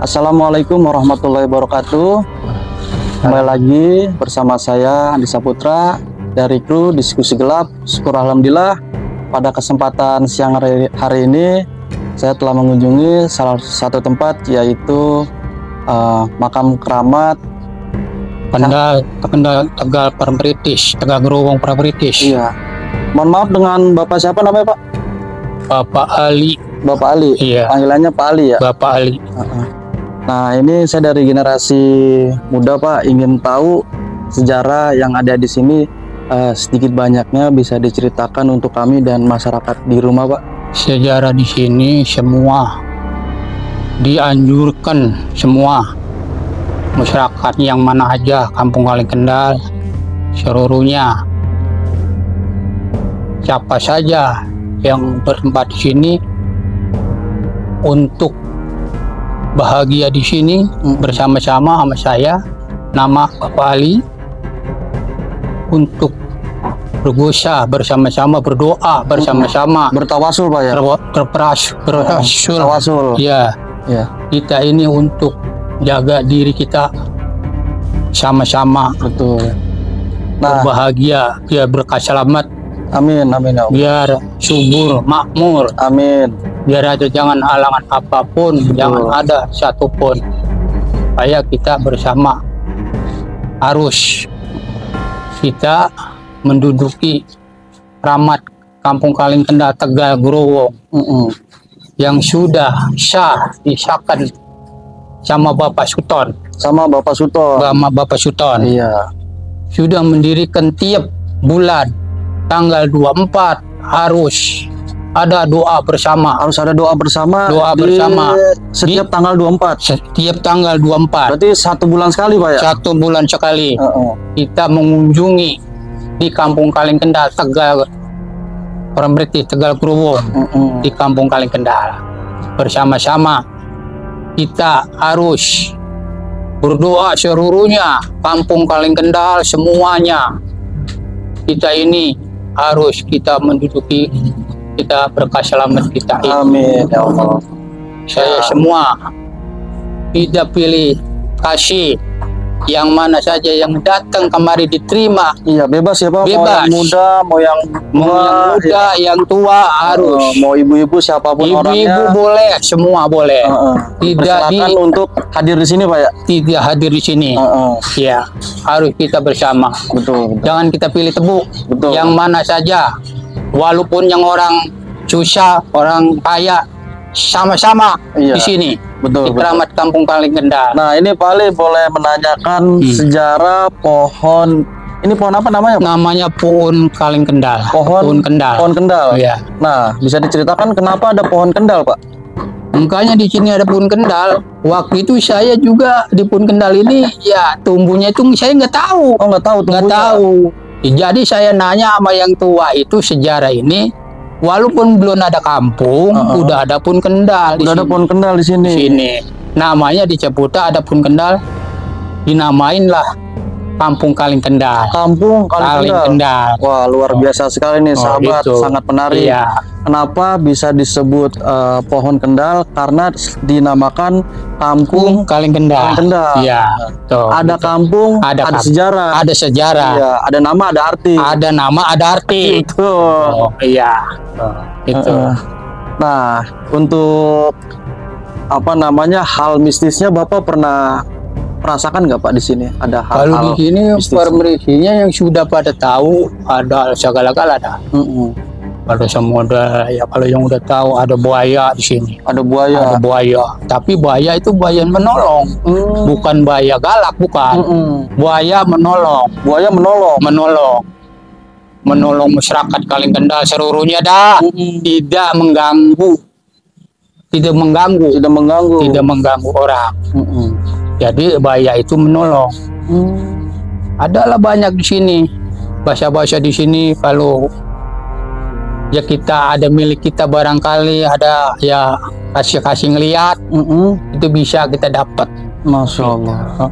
Assalamualaikum warahmatullahi wabarakatuh. Kembali lagi bersama saya Andi Saputra dari kru Diskusi Gelap. Syukur alhamdulillah pada kesempatan siang hari ini saya telah mengunjungi salah satu tempat, yaitu makam keramat Tegal Parangtritis, Tegal Growong Parangtritis. Iya. Mohon maaf, dengan Bapak siapa namanya, Pak? Bapak Ali. Bapak Ali. Iya. Panggilannya Pak Ali ya. Bapak Ali. Nah, ini saya dari generasi muda, Pak, ingin tahu sejarah yang ada di sini, sedikit banyaknya bisa diceritakan untuk kami dan masyarakat di rumah, Pak. Sejarah di sini semua dianjurkan, semua masyarakat yang mana aja Kampung Kaleng Kendal seluruhnya, siapa saja yang bertempat di sini untuk bahagia di sini bersama-sama sama saya, nama Bapak Ali, untuk berdosa bersama-sama, berdoa bersama-sama, Bertawasul, Pak ya. Bertawasul. Ya, Ya. kita ini untuk jaga diri kita sama-sama, Betul. Nah, bahagia, biar berkah selamat, amin, amin, ya Allah. biar subur makmur, Amin. biar ada jangan halangan apapun, jangan ada satupun, supaya kita bersama harus kita menduduki keramat Kampung Kaleng Kendal Tegal Growong yang sudah sah disahkan sama Bapak Sultan. Sama Bapak Sultan. Sama Bapak Sultan. Iya. Sudah mendirikan tiap bulan tanggal 24 harus ada doa bersama. Harus ada doa bersama. Doa bersama. Setiap tanggal 24. Setiap tanggal 24. Berarti 1 bulan sekali, Pak ya? 1 bulan sekali. Kita mengunjungi di Kampung Kaleng Kendal Tegal Parangtritis, Tegal Growong, di Kampung Kaleng Kendal. Bersama-sama kita harus berdoa seluruhnya, Kampung Kaleng Kendal semuanya. Kita ini harus kita menduduki, kita berkah selamat kita ini. Amin, ya Allah. Saya semua tidak pilih kasih, yang mana saja yang datang kemari diterima. Iya, bebas ya, Pak. Mau Bebas. yang muda, mau yang Muda, yang tua harus. mau ibu-ibu, siapapun Ibu-ibu orangnya. boleh, semua boleh. Tidak Persilakan untuk hadir di sini, Pak ya. tidak hadir di sini. Ya, harus kita bersama. Betul, betul. Jangan kita pilih tebu. Betul. Yang mana saja, walaupun yang orang susah, orang kaya, sama-sama Iya. di sini. Betul, Di keramat Kampung Kaleng Kendal. Nah, ini Pak Ali boleh menanyakan sejarah pohon. Ini pohon apa namanya, Pak? Namanya pohon Kaleng Kendal. Pohon Kendal. Pohon kendal. Iya. Nah, bisa diceritakan kenapa ada pohon kendal, Pak? Makanya di sini ada pohon kendal. Waktu itu saya juga di pohon kendal ini, ya tumbuhnya itu saya nggak tahu. Oh, nggak tahu Nggak tumbuhnya. tahu. Jadi saya nanya sama yang tua itu sejarah ini. Walaupun belum ada kampung, udah ada pohon kendal. Udah ada pohon kendal di sini. Sini. Namanya di Ciputa ada pohon kendal. Dinamainlah Kampung Kaleng Kendal. Kampung Kaleng Kendal. Kendal. Wah, luar biasa sekali nih, sahabat. Gitu. Sangat menarik. Iya. Kenapa bisa disebut pohon kendal? Karena dinamakan Kampung Kaleng Kendal. Kendal. Iya. Tuh. Ada kampung, ada kampung. sejarah. Ada sejarah. Iya, ada nama, ada arti. Ada nama, ada arti. Itu. Oh, iya. Itu. Nah, untuk apa namanya hal mistisnya, Bapak pernah merasakan nggak, Pak, di sini? Ada hal-hal Kalau di sini mistis? permisinya yang sudah pada tahu ada segala-gala ada. Kalau semua ada, ya kalau yang udah tahu ada buaya di sini. Ada buaya. Ada buaya. Tapi buaya itu buaya menolong, bukan buaya galak, bukan. Buaya menolong. Buaya menolong. Menolong masyarakat Kaleng Kendal seluruhnya dah. Tidak mengganggu. Tidak mengganggu orang. Jadi buaya itu menolong. Adalah banyak di sini. Bahasa-bahasa di sini kalau ya kita ada milik kita, barangkali ada ya kasih ngeliat, itu bisa kita dapat. Masya Allah.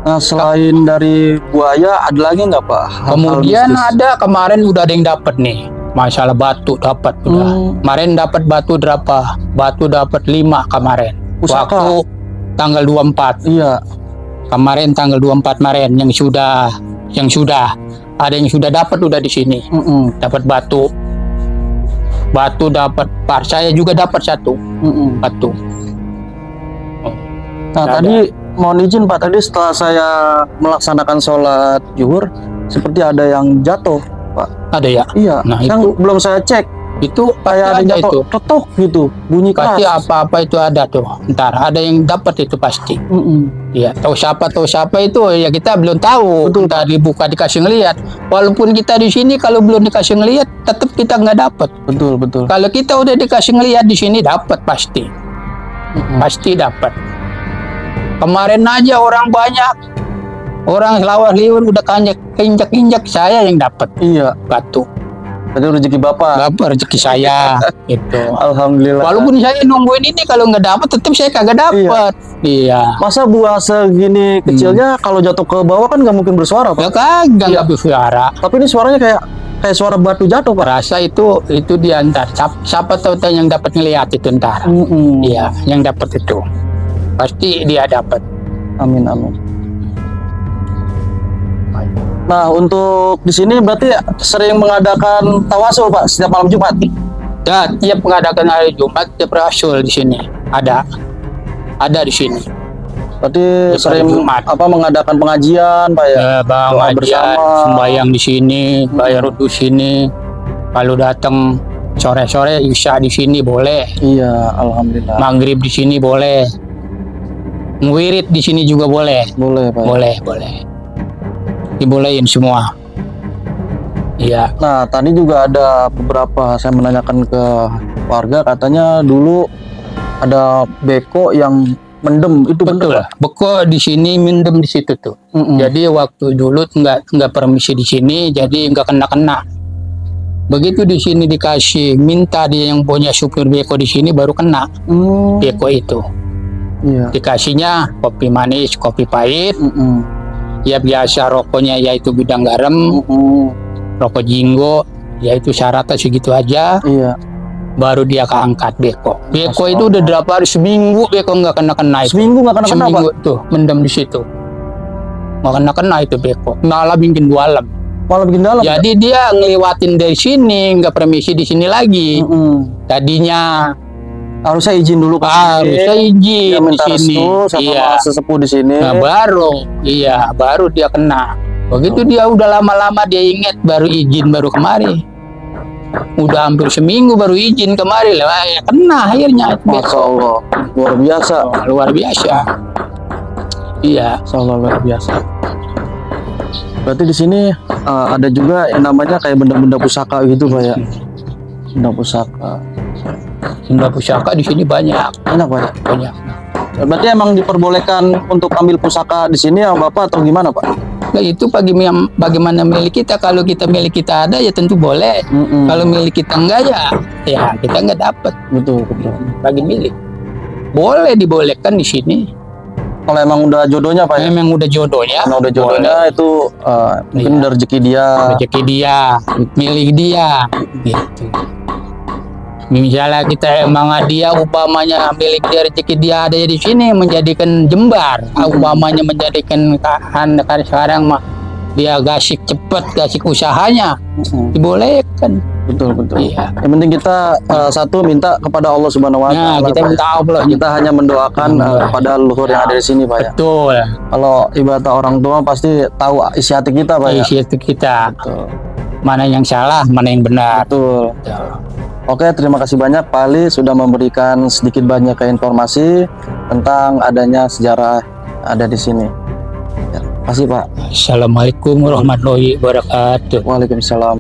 Nah, selain dari buaya, ada lagi nggak, Pak? Hal-hal Kemudian mistis? ada kemarin udah ada yang dapat nih, masalah batu dapat udah. Kemarin dapat batu berapa? Batu dapat 5 kemarin. Pusaka. Waktu tanggal 24. Iya. Kemarin tanggal 24 kemarin yang sudah ada yang sudah dapat udah di sini. Dapat batu dapat par, saya juga dapat satu batu. Nah, tadi mohon izin Pak, tadi setelah saya melaksanakan sholat zuhur seperti ada yang jatuh Pak. Ada ya? Iya. Nah, yang itu belum saya cek itu kayak ada ada jatuh itu. ketok gitu, bunyi Pasti keras. apa-apa itu ada tuh. Ntar ada yang dapat itu pasti. Iya, tahu siapa itu ya kita belum tahu. Betul. Ntar dibuka dikasih ngelihat. Walaupun kita di sini kalau belum dikasih ngelihat, tetap kita nggak dapat. Betul. Kalau kita udah dikasih ngelihat di sini dapat pasti. Pasti dapat. Kemarin aja orang banyak. Orang lawas liur udah injak saya yang dapat Iya. batu. Tadi rezeki Bapak. Dapat rezeki saya itu. Alhamdulillah. Walaupun saya nungguin ini kalau nggak dapat tetap saya kagak dapat. Iya. Masa buah segini kecilnya kalau jatuh ke bawah kan nggak mungkin bersuara Pak. Ya kagak nggak bersuara. Tapi ini suaranya kayak suara batu jatuh Pak. Rasa itu dia ntar. Siapa tahu yang dapat ngelihat itu ntar. Iya, yang dapat itu pasti dia dapat. Amin. Nah, untuk di sini berarti sering mengadakan tawasul Pak setiap malam Jumat. Dan tiap mengadakan hari Jumat tiap rasul di sini ada di sini. Berarti Tiap sering hari Jumat. mengadakan pengajian Pak ya. Bang Doa aja bersama. sembahyang di sini, bayar di sini. Kalau datang sore-sore isya di sini boleh. Iya, alhamdulillah. Maghrib di sini boleh. Wirid di sini juga boleh. Boleh Pak. Boleh. Dibolehin semua. Iya. Nah, tadi juga ada beberapa saya menanyakan ke warga, katanya dulu ada beko yang mendem, itu Betul. betul. Beko di sini mendem di situ tuh. Jadi waktu dulu nggak permisi di sini, jadi nggak kena. Begitu di sini dikasih minta dia yang punya supir beko di sini baru kena beko itu. Iya. Dikasihnya kopi manis, kopi pahit. Ya biasa rokoknya yaitu bidang garam, rokok jinggo, yaitu syaratnya segitu aja. Iya. Baru dia keangkat beko. Beko itu udah berapa hari, seminggu beko nggak kena itu. Seminggu nggak kena Seminggu Pak? tuh mendem di situ. Nggak kena itu beko. Malah bikin dalam. Malah bikin dalam. Jadi dia ngelewatin dari sini, nggak permisi di sini lagi. Tadinya Harusnya izin dulu Pak. harusnya izin Dia minta di sini. restu sama Iya. sesepuh di sini. Nah, baru dia kena. Begitu dia udah lama-lama dia ingat baru izin baru kemari. Udah hampir seminggu baru izin kemari lah, ya kena akhirnya. Masya Allah, luar biasa. Luar biasa. Iya. Masya Allah, luar biasa. Berarti di sini ada juga yang namanya kayak benda-benda pusaka gitu Pak ya. Benda pusaka. Benda pusaka di sini banyak. Enak Pak ya? Banyak. Berarti emang diperbolehkan untuk ambil pusaka di sini ya Bapak atau gimana Pak? Nah, itu bagaimana milik kita. Kalau kita milik kita ada ya tentu boleh. Kalau milik kita enggak ya kita enggak dapat. Betul. Bagi milik. Boleh dibolehkan di sini. Kalau emang udah jodohnya Pak ya? Memang udah jodohnya. Kalau udah jodohnya itu mungkin Iya. udah rezeki dia. Rezeki dia, milik dia, gitu. Misalnya kita emang dia upamanya milik dia, rezeki dia ada di sini menjadikan jembar, upamanya menjadikan karena sekarang mah dia gasik cepet, gasik usahanya, dibolehkan. Betul. Iya. Yang penting kita satu minta kepada Allah Subhanahu Wa Nah, Taala. kita Pak. minta Allah. Kita hanya mendoakan kepada leluhur yang ada di sini Pak ya. Betul. Kalau ibadah orang tua pasti tahu isi hati kita Pak ya. Isi itu kita. Betul. Mana yang salah, mana yang benar. Betul. Betul. Oke, terima kasih banyak Pak Ali sudah memberikan sedikit banyak informasi tentang adanya sejarah ada di sini. Ya, terima kasih Pak. Assalamualaikum warahmatullahi wabarakatuh. Waalaikumsalam.